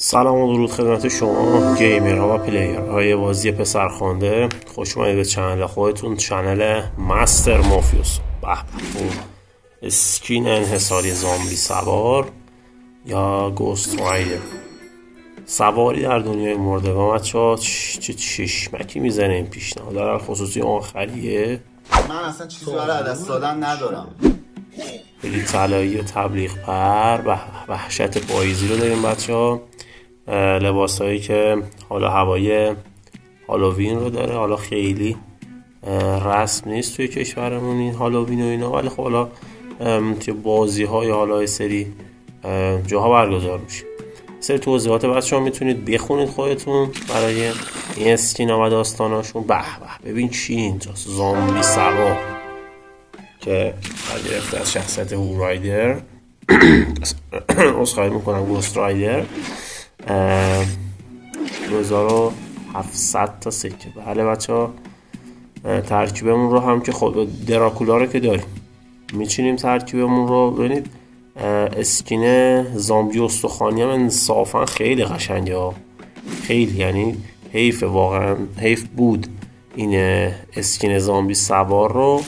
سلام و درود خدمت شما گیمرها و پلیرهای بازی پسرخوانده. خوش اومدید به چنل خودتون، چنل مستر مافیوس. به اسکین انحصاری زامبی سوار یا گوست رایدر. سواری در دنیای مردگان بچه‌ها چه چشمکی میزنه این پیشنهاد، در خصوصی آخریه. من اصلا چیزی برای دست دادن ندارم. خیلی طلایی و تبلیغ پر وحشت پاییزی رو داریم بچه‌ها. لباس هایی که حالا هوای هالووین رو داره. حالا خیلی رسم نیست توی کشورمون این هالووین و اینا، ولی خب حالا توی بازی های حالا سری جاها برگزار میشه. سری توضیحات بچه ها میتونید بخونید خودتون برای این اسکین ها و داستاناشون. به ببین چی اینجاست، زامبی سوار که گرفته از شخصیت هو رایدر اصخایی میکنم گوست رایدر. 2700 تا سکه. بله بچه ها، ترکیبمون رو هم که خود دراکولا رو که داریم میچینیم ترکیبمون رو. ببینید اسکین زامبی استخوانی هم انصافا خیلی قشنگه ها. خیلی، یعنی حیف، واقعا حیف بود این اسکین زامبی سوار رو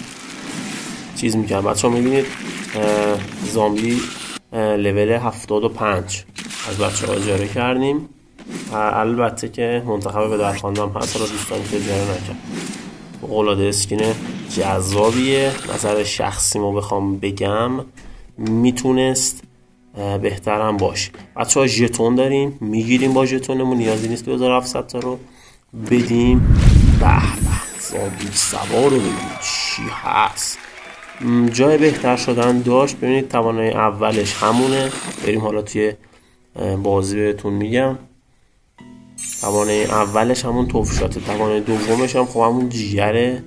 چیز میکنم. بچه ها میبینید زامبی لول 75 از بچه ها اجاره کردیم. البته که منتخب به درخواندم هست، را دوستانی که اجاره نکرد. قلاده اسکین جذابیه. نظر شخصیمو بخوام بگم میتونست بهترم باشه. بچه ها ژتون داریم، میگیریم با ژتونمون، نیازی نیست 2700 تا رو بدیم. به زامبی سوار رو ببینید چی هست. جای بهتر شدن داشت. ببینید توانایی اولش همونه. بریم حالا توی بازی بهتون میگم. توانایی اولش همون توفشاته، توانایی دومش هم خب همون جیگر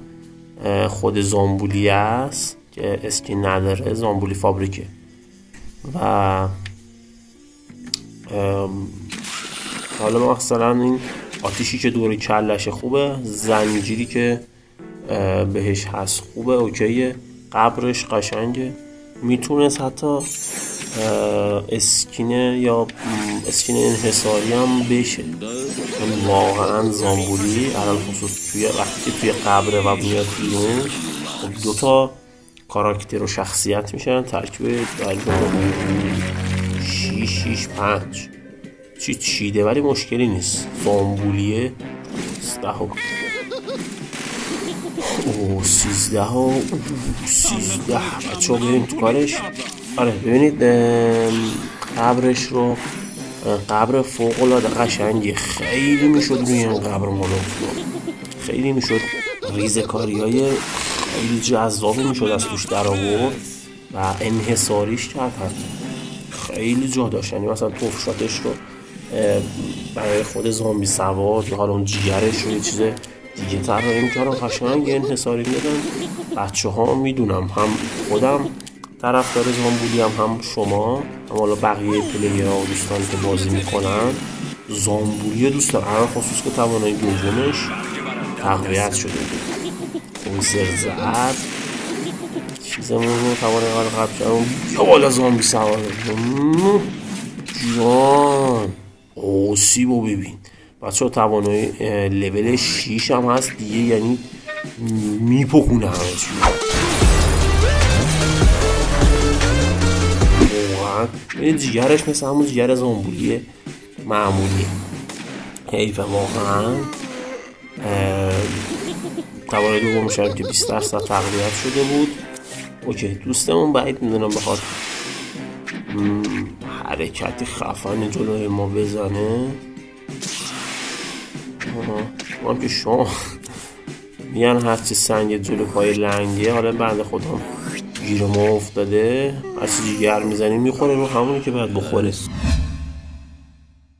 خود زامبولی است که اسکین نداره، زامبولی فابریکه. و حالا مثلا این آتیشی که دوری کلش خوبه، زنجیری که بهش هست خوبه، اوکیه. قبرش قشنگه. میتونست حتی اسکین یا اسکین انحصاری هم بشه. واقعا زامبولی علال خصوص توی وقتی که توی قبره و میاد بیرون، خب دوتا کاراکتر و شخصیت میشن. ترکیب 665 چی چیده، ولی مشکلی نیست. زامبولیه 13 بچه ها بریم تو کارش. آره ببینید قبرش رو، قبر فوق العاده قشنگی. خیلی میشد روی این قبر مونوفلو، خیلی میشد ریزکاری های خیلی جذابی میشد از توش در آورد و انحصاریش کرد. خیلی جا داشت، یعنی مثلا توفشاتش رو برای خود زامبی سوار یا حالا اون جیگرش رو یه چیز دیگه طراحی می‌کردن، قشنگ انحصاری میدادن. بچه ها میدونم، هم خودم طرفدار زامبولی هم شما، هم حالا بقیه پلیرها و دوستانی که بازی میکنن زامبولی دوست دارن. هر خصوص که توانایی دومش تقویت شده بود. اون زرزعت چیزمون رو توانایی قبل کردن. یا بالا زامبی سوار جان اوسیبو ببین بچه ها. توانایی لول 6 هم هست دیگه، یعنی میپکونه همه چی. این جیگرش مثل همون جیگر زامبولی معمولی. حیفه واقعا. توانایی دومش هم که 20% تقویت شده بود. اوکی، دوستمون بعید میدونم بخواد حرکتی خفن جلوی ما بزنه. هم که شما میگن هرچی سنگ جلو پای لنگه. حالا بنده خودم گیر ما افتاده، هرچی جیگر میزنیم میخوره رو همونی که باید بخوره.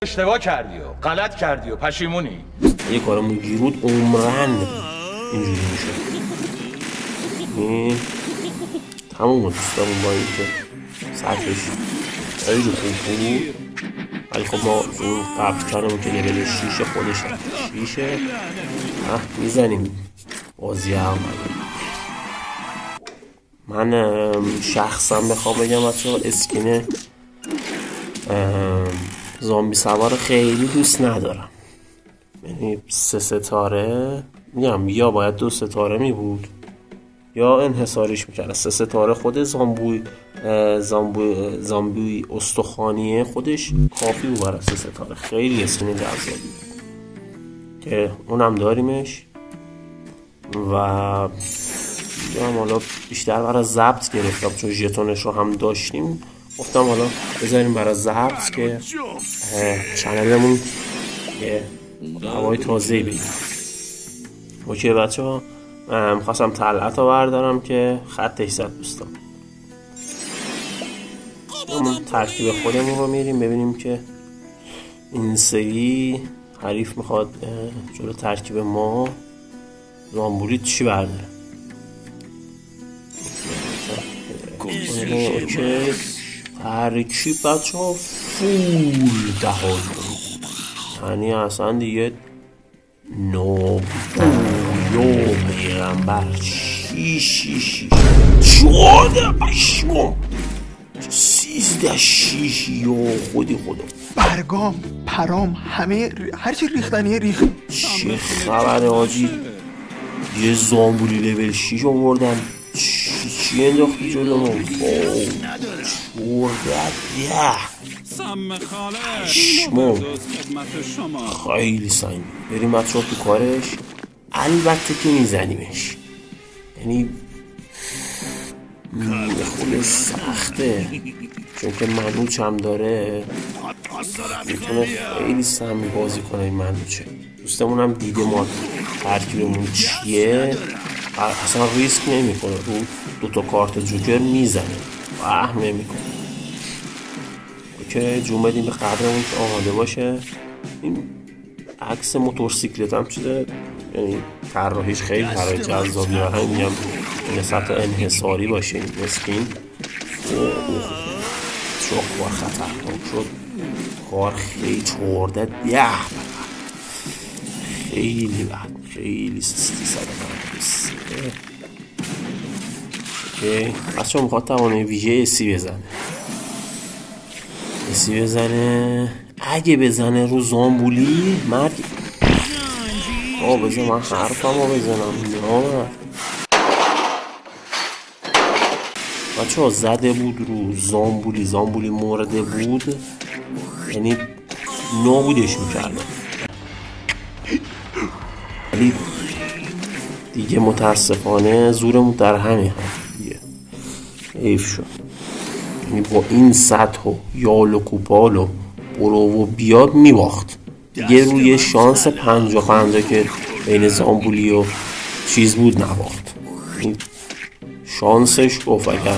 اشتباه کردی و غلط کردی و پشیمونی. یه کارمون گیرود عمرن اینجوری میشه. تموم دوستمون با این که سطحش خیلی خوب بود، ولی خب ما این قبلترمون که لول 6 خودش 6 میزنیم بازی هم. من شخصا بخوام بگم بچه ها اسکین زامبی سوار خیلی دوست ندارم. یعنی 3 ستاره میگم یا باید 2 ستاره می بود یا انحصاریش میکرد. 3 ستاره خود زامبی استخوانیه خودش کافی بود برای 3 ستاره. خیلی اسکین جذابی که اونم داریمش و حالا بیشتر برای ضبط گرفتم چون ژتونش رو هم داشتیم. گفتم حالا بذاریم برای ضبط که چنلمون یه هوای تازه‌ای بگیره. اوکی بچه ها، میخواستم طلعت رو بردارم که خطش زد دوستان. همون ترکیب خودمون رو میریم ببینیم که این سری حریف میخواد جلو ترکیب ما زامبولی چی برداره. اوکی ترکیب بچه ها فول دهال، یعنی اصلا دیگه نو پیغمبر 14 پشمام 13 6 یا خودی خدا برگام پرام همه هرچی ریختنیه ریخت. چه خبره آجی؟ یه زامبولی لول 6 آوردن چی انداختی جلو ما؟ شما خیلی سنگی. بریم بچه ها تو کارش. البته که میزنیمش، یعنی خود سخته چون که منوچ هم داره، میتونه خیلی سمی بازی کنه. این منوچه دوستمون هم دیده ما ترکیبمون چیه، اصلا ریسک نمی کنه، رو 2 تا کارت جوکر میزنه، وهم نمی کنه. اوکی جون بدیم به قدرمون که آماده باشه. این عکس موتورسیکلت هم شده، یعنی طراحیش خیلی طراحی جذابیه و همین میگم این سطح انحصاری باشه. این اسکین چوخ و خطرناک شد، کار خیلی چورده خیلی بد، خیلی سستی 193. اوکی بچه ها میخواد توانه ویژه اسی بزنه. اگه بزنه رو زامبولی مرگ. بزن من حرفم رو بزنم. نه بچه ها زده بود رو زامبولی مورده بود، یعنی نابودش میکردم. ولی دیگه متاسفانه زورمون در همین هم دیگه حیف شد. یعنی با این سطح و یال و کوپال و برو و بیاد میباخت دیگه. روی شانس 50-50 که بین زامبولی و چیز بود نباخت. شانسش گفت اگر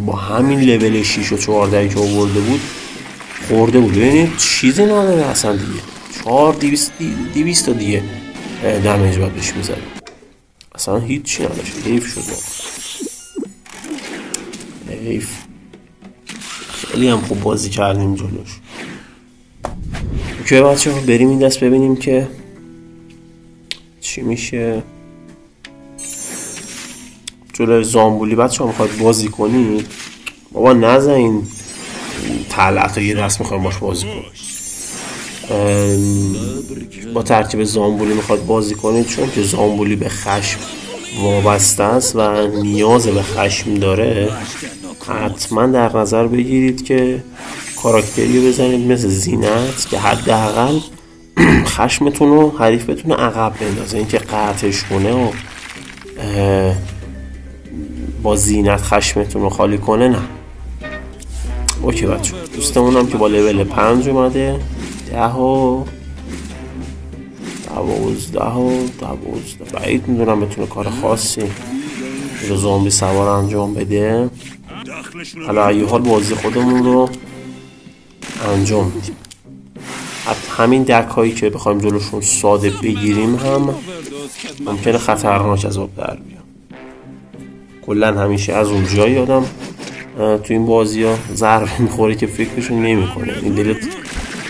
با همین لول 6 و 14 که آورده بود خورده بود. ببینید چیزی نداره اصلا دیگه. 4200 دیگه دمیج باید بهش میزنیم، اصلا هیچی نداشت. حیف شد حیف. خیلی هم خوب بازی کردیم جلوش. اوکی بچه ها بریم این دست ببینیم که چی میشه. جلوی زامبولی بچه ها میخواید بازی کنید، بابا نزنین طلعت یه دست میخوایم باش بازی کنید. با ترکیب زامبولی میخواد بازی کنید چون که زامبولی به خشم وابسته است و نیاز به خشم داره. حتما در نظر بگیرید که کاراکتری رو بزنید مثل زینت که حداقل خشمتون رو حریف بتونه عقب بندازه. اینکه قطعش کنه و با زینت خشمتون رو خالی کنه نه. اوکی بچه دوستمون هم که با لول 5 اومده 10 و 12 بعید میدونم بتونه کار خاصی رو زامبی سوار انجام بده. حالا ایه حال بازی خودمون رو انجام میدیم. همین دک هایی که بخوایم جلوشون ساده بگیریم هم ممکنه خطرناک از آب در بیان. کلا همیشه از اون جایی آدم تو این بازی ها ضربه میخوره که فکرشون نمی کنه. این دلت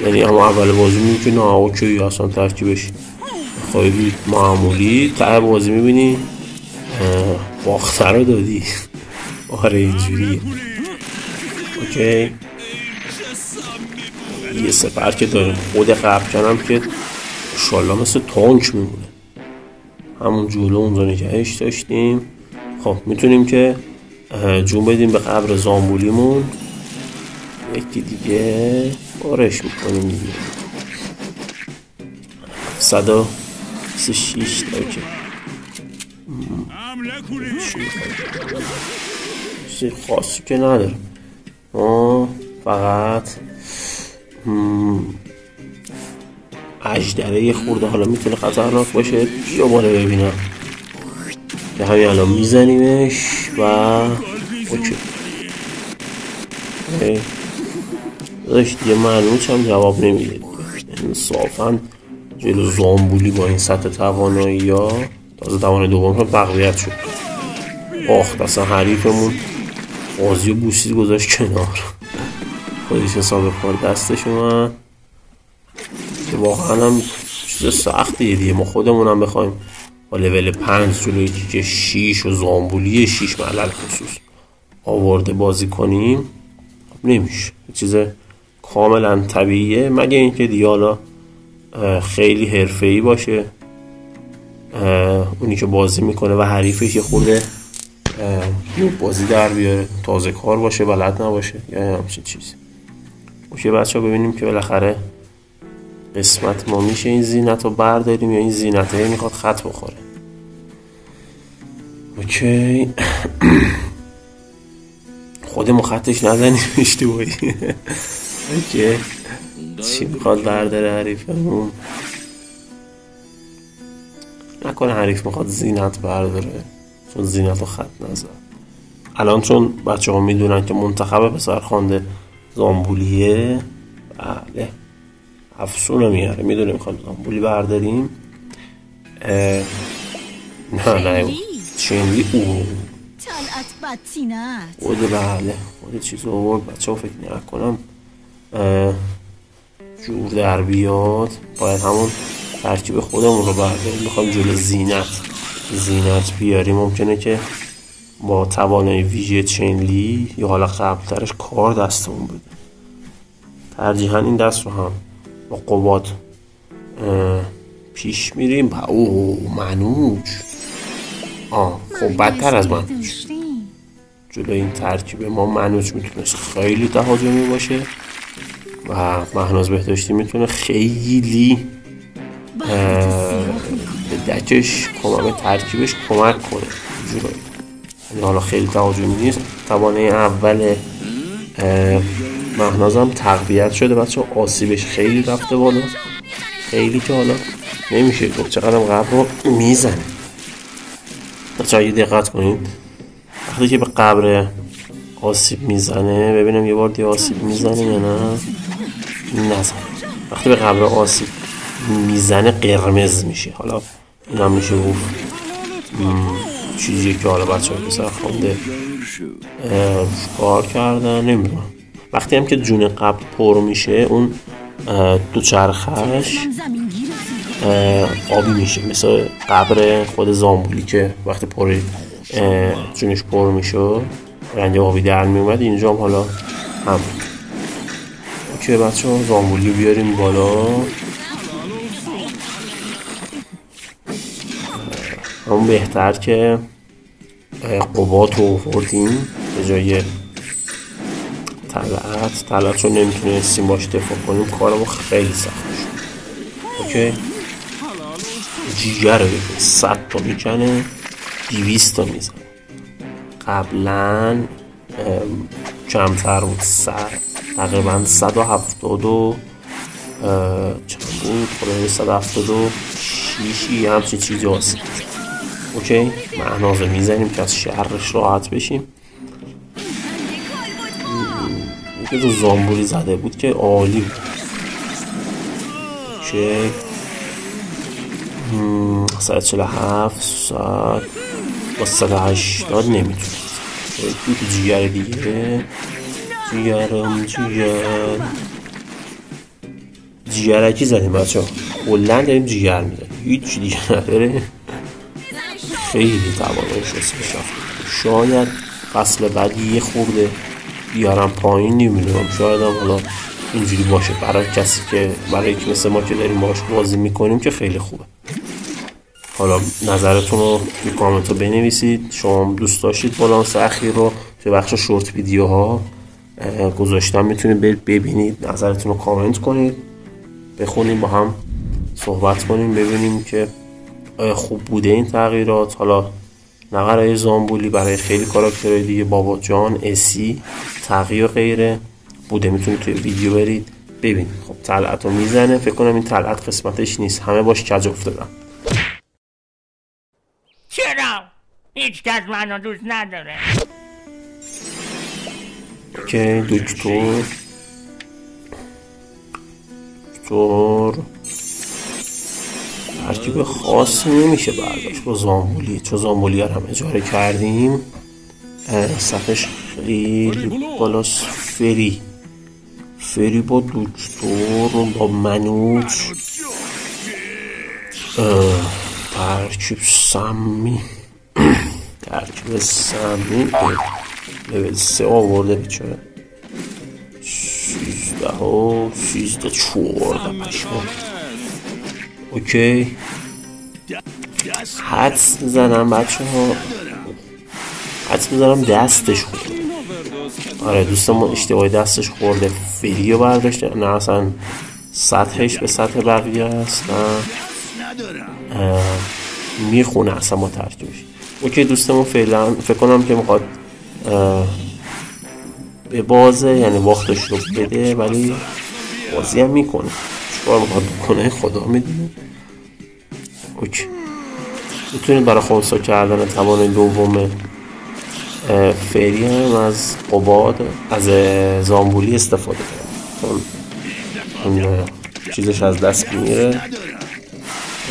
یعنی اما اول بازی میبینی که نه اوکی اصلا ترکیبش خیلی معمولی، ته بازی میبینی باخته رو دادی. آره اینجوریه. اوکی یه سپر که داریم، خود قبرکن هم که انشالله مثل تانک میمونه. همون جلو اونجا نگهش داشتیم. خب میتونیم که جون بدیم به قبر زامبولیمون. یکی دیگه بارش میکنیم دیگه. 136 اوکی. چیز خاصی که نداره، فقط اژدره یه خورده حالا میتونه خطرناک باشه. بیا بالا ببینم که همین الان میزنیمش و اوکی. داشت یه منوچ هم جواب نمیده. انصافا جلو زامبولی با این سطح توانایی ها، تازه توانایی دوم هم تقویت شد. آخ اصلا حریفمون بازی و بوسید گذاشت کنار، خودش حساب کار دستش اومد که واقعا هم چیز سختیه دیگه. ما خودمون هم بخوایم با لول 5 جلوی که 6 و زامبولی 6 معلل خصوص آورده بازی کنیم نمیشه. چیز کاملا طبیعیه، مگه اینکه دیگه حالا خیلی حرفه‌ای باشه اونی که بازی میکنه و حریفش یه خورده بازی در بیاره، تازه کار باشه، بلد نباشه یا همچین چیزی. اوکی بچه ها، ببینیم که بالاخره قسمت ما میشه این زینت رو برداریم یا این زینته میخواد خط بخوره. اوکی خودمون خطش نزنیم اشتباهی. اوکی چی میخواد برداره حریفمون؟ نکنه حریف میخواد زینت برداره، چون زینت رو خط نزد. الان چون بچه ها میدونن که منتخب پسرخوانده زامبولیه، بله افسون میاره، میدونه میخواد زامبولی برداریم. نه چینلی خود بله خود چیز رو آورد. بچه ها فکر نکنم جور در بیاد، باید همون ترکیب خودمون رو برداریم. میخوایم جلو زینت بیاریم، ممکنه که با توانایی ویژه چینلی یا حالا قبلترش کار دستمون بده. ترجیحاً این دست رو هم با قباد پیش میریم. منوچ خب بدتر از منوچ. جلو این ترکیب ما منوچ میتونست خیلی تهاجمی باشه و مهناز بهداشتی میتونه خیلی به دکش به ترکیبش کمک کنه جلوی. حالا خیلی تهاجمی نیست. توانه اول مهناز هم تقویت شده بچه، آسیبش خیلی رفته بالا، خیلی که حالا نمیشه گفت چقدر قبل رو میزنه. بچه یه دقت کنید وقتی که به قبر آسیب میزنه، ببینم یه بار دیگه آسیب میزنه یا نه نزنه. وقتی به قبر آسیب میزنه قرمز میشه. حالا این هم میشه گفت چیزی که حالا بچه های پسر خونده کار کردن. نمیدونم وقتی هم که جون قبل پر میشه اون دو چرخش آبی میشه، مثل قبر خود زامبولی که وقتی جونش پر میشه رنگ آبی در میومد. اینجا هم حالا هم اوکی بچه ها، زامبولی بیاریم بالا. همون بهتر که قبات رو آوردیم به جای طلعت رو نمیتونستیم باش دفاع کنیم، کارمون خیلی سخت شد. اوکی جیگر رو 100 تا میکنه 200 تا میزنه. قبلا کمتر بود، تقریبا 170 چند بود؟ خلاصه 176 همچین چیزی هست. اوکی مهنازه میزنیم که از شهرش راحت بشیم. یکی تو زامبولی زده بود که عالی بود. اوکی 147 100 با 180 نمیتونه. تو جیگر دیگه جیگرکی زدیم بچه ها، کلن داریم جیگر میزنیم، هیچ دیگه نداره. خیلی توانایش رسیدش رفت. شاید فصل بعدی یه خورده بیارم پایین، نمیدونم، شاید هم حالا اینجوری باشه برای کسی که برای که مثل ما که داریم باش بازی میکنیم که خیلی خوبه. حالا نظرتون رو توی کامنت رو بنویسید. شما دوست داشتید بالانس اخیر رو توی بخش شورت ویدیوها گذاشتم، میتونید ببینید، نظرتون رو کامنت کنید، بخونیم، با هم صحبت کنیم، ببینیم که خوب بوده این تغییرات. حالا نه برای زامبولی، برای خیلی کاراکترهای دیگه، بابا جان، اسی، تغییر غیره بوده، میتونید توی ویدیو برید ببینید. خب طلعت رو میزنه، فکر کنم این طلعت قسمتش نیست، همه باش کج افتادن. چرا؟ هیچ کس منو دوست نداره. اوکی، دکتر ترکیب خاصی نمیشه برداشت با زامبولی، چون زامبولی هم اجاره کردیم، صفحش خیلی بالاست. فری با دکتر با منوچ، ترکیب سمی لیول 3 آورده بیچاره، 13 14 پشمان. اوکی، حدس میزنم بچه ها، حدس میزنم دستش خورده. آره دوستمون اشتباهی دستش خورده، فریو برداشته، نه اصلا سطحش به سطح بقیه است، نه میخونه اصلا با ترکیبش. اوکی دوستمون فعلا فکر کنم که میخواد به بازه، یعنی وقتش رو بده، ولی بازی هم میکنه. چیکار میخواد بکنه خدا میدونه. اوکی، میتونید برای خونسا کردن توان دوم فعلی هم از قباد، از زامبولی استفاده کنید، چون چیزش از دست میره.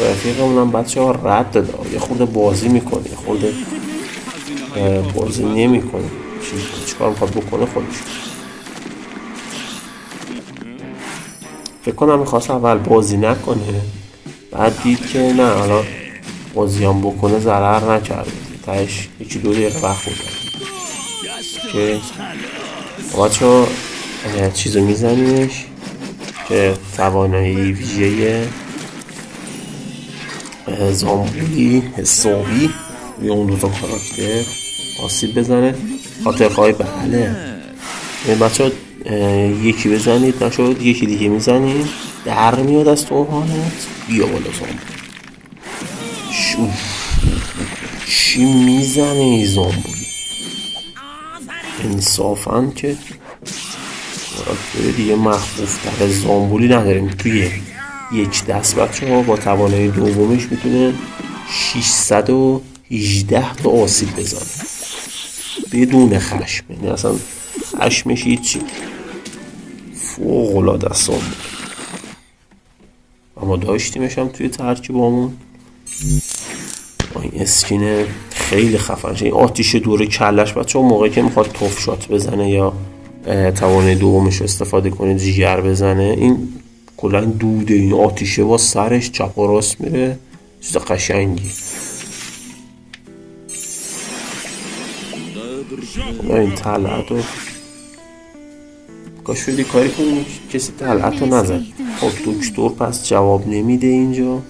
رفیقمون هم بچه ها رد داده، یه خورده بازی میکنه، یه خورده بازی نمیکنه. چیکار میخواد بکنه خودش؟ فکر کنم میخواست اول بازی نکنه، بعد دید که نه الان بازی هم بکنه ضرر نکرده، تاش 1-2 دقیقه وقت بوده که بچه ها چیزو میزنیمش که توانایی ویژه زامبولی حسابی به اون دوتا کاراکتر آسیب بزنه. خاطرخواهی بله این بچه ها یکی بزنید نشد، یکی دیگه میزنید در میاد از تو حالت. بیا بالا زامبولی، چی میزنه این زامبولی؟ انصافاً که کاراکتر دیگه مخفوف تر زامبولی نداریم. توی یک دست بچه ها با توانایی دومش میتونه 618 تا آسیب بزنه بدون خشم، یعنی اصلا خشمش هیچی، فوق‌العاده است زامبولی. اما داشتیمش هم توی ترکیبامون با این اسکین خیلی خفنشه. این آتیش دور کلش بچه ها موقعی که میخواد توف شات بزنه یا توانایی دومش استفاده کنه جیگر بزنه، این کلن دوده، این آتیشه با سرش چپ و راست میره، چیز قشنگی. این طلعت رو کاش شدی کاری کنیم کسی طلعت رو نزد. خب دکتر پس جواب نمیده اینجا.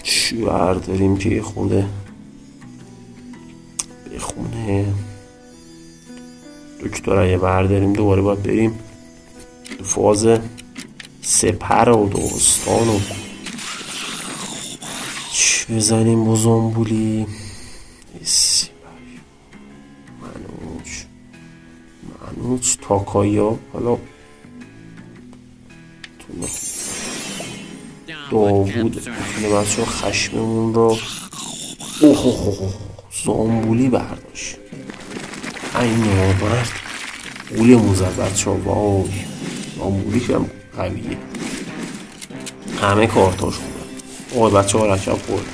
چی برداریم که یه خورده بخونه؟ دکتر اگه برداریم دوباره باید بریم فاز سپر و داستان و چی بزنیم با زامبولی. منوچ تاکایا، حالا داوود میتونه بچه خشممون رو زامبولی برداشت. این نامرد قوله موزد بچه ها، وای زامبولیش هم قویه، همه کارتاش خوبه. آقای بچه ها رکب خورد،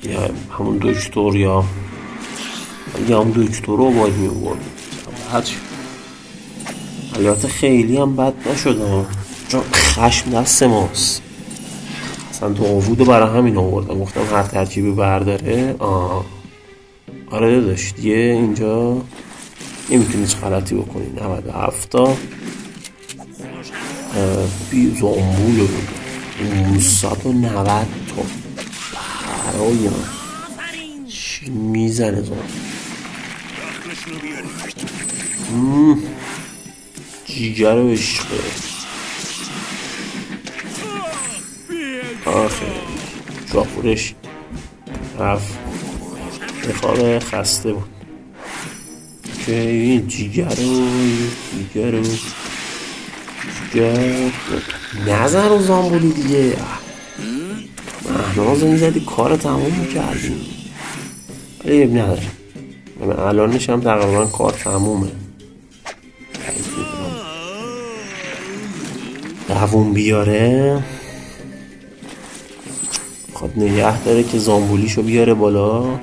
یا همون دکتر یا هم دکتر رو باید میبورد. حالیات خیلی هم بد نشده چون خشم دست ماست. اصلا داوودو برای همین آوردم، گفتم هر ترکیبی برداره. آره داشت دیگه اینجا نمیتونی هیچ غلطی بکنی. 97 تا بی زامبول رو 190 تا برای من چی میزنه زامبول. جیگر عشقه آخه شاپورش رفت بخواب خسته بود که این جیگر نزن رو زامبولی دیگه. مهنازو میزدی کار تموم میکردی ولی اب نداره. من الانش هم تقریبا کار تمومه. دووم بیاره خود نگه داره که زامبولیشو بیاره بالا.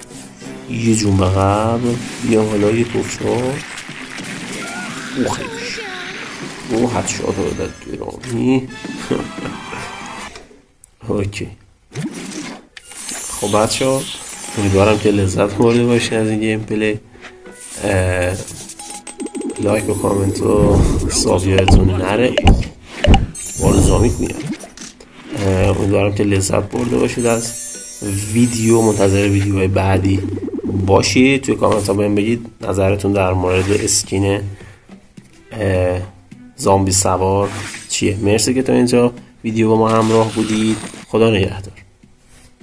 یه جون به قبل بیا بالا یه توفشا او خیش او حدشات رو داد گرامی. اوکی خب بچه ها امیدوارم که لذت برده باشین از این گیم پلی. لایک و کامنت و سابیارتون نره بارزامیک میاد. امیدوارم که لذت برده باشید از ویدیو. منتظر ویدیوهای بعدی باشید. توی کامنت ها بهم بگید نظرتون در مورد اسکین زامبی سوار چیه. مرسی که تا اینجا ویدیو با ما همراه بودید. خدا نگهدار.